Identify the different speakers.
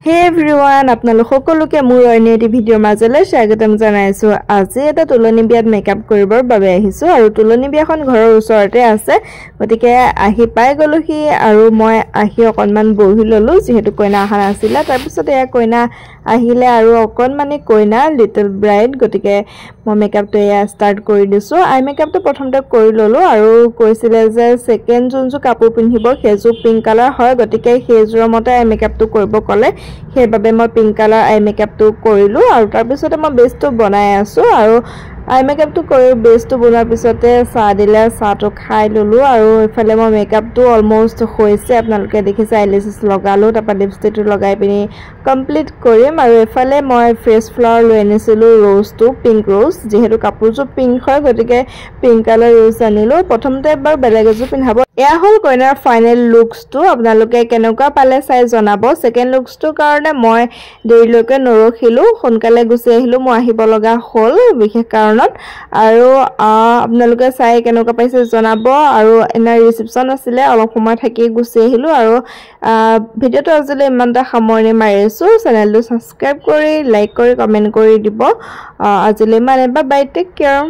Speaker 1: Hey everyone, আপোনালোক সকলোকে মোৰ অন্য ভিডিঅ'ৰ মাজলৈ স্বাগতম জনাইছো। আজি এটা তুলনি বিয়াত মেকআপ কৰিবৰ বাবে আহিছো আৰু তুলনি বিয়াখন ঘৰৰ ওচৰতে আছে। গতিকে আহি পাই গলোহি আৰু মই আহি অকনমান বহি ললো যেহেতু কইনা আহা নাছিল। তাৰ পিছত এয়া কইনা আহিলে আৰু অকনমানি কইনা লিটল ব্ৰাইড। গতিকে মই মেকআপটো এয়া ষ্টাৰ্ট কৰি দিছো। আই মেকআপটো প্ৰথমতে কৰি ললো আৰু কৈছিলে যে সেকেন্ড যোনজো কাপোৰ পিন্ধিব সেইজো পিংক কালাৰ হয়। গতিকে সেইজোৰ মতে আই মেকআপটো কৰিব ক'লে। সেইবাবে মই পিংক কালাৰ আই মেকআপটো কৰিলো আৰু তাৰ পিছতে মই বেসটো বনাই আছো আৰু আই মেকআপটো কৰি বেসটো বনোৱাৰ পিছতে চাহ দিলে চাহটো খাই ললো আৰু ইফালে মই মেকআপটো অলমোস্ট হৈছে। আপোনালোকে দেখিছে আইলেছেছ লগালো তাৰপা লিপষ্টিকটো লগাই পিনি কমপ্লিট কৰিম আৰু ইফালে মই ফ্ৰেছ ফ্লাৱাৰ লৈ আনিছিলো ৰ'জটো পিংক ৰ'জ যেহেতু কাপোৰটো পিংক হয় গতিকে পিংক কালাৰ ৰ'জ আনিলো। প্ৰথমতে এবাৰ বেলেগ এজো পিন্ধাব। এয়া হল কইনাৰ ফাইনেল লুকসটো। আপোনালোকে কেনেকুৱা পালে চাই জনাব। সেকেন্ড লুকসটো কাৰণে মই দেৰিলৈকে নৰখিলো সোনকালে গুচি আহিলো। মই আহিব লগা হল বিশেষ কাৰণত আৰু আপোনালোকে চাই কেনেকুৱা পাইছে জনাব আৰু এনা ৰিসেপশন আছিল অলপ সময় থাকি গুচি আহিলো আৰু ভিডিঅটো আজিলৈ ইমানটা সামৰণি মাৰিছো। চেনেলটো সাবস্ক্ৰাইব কৰি লাইক কৰি কমেন্ট কৰি দিব। আজিলৈ মানে বাই বাই টেক কেয়াৰ।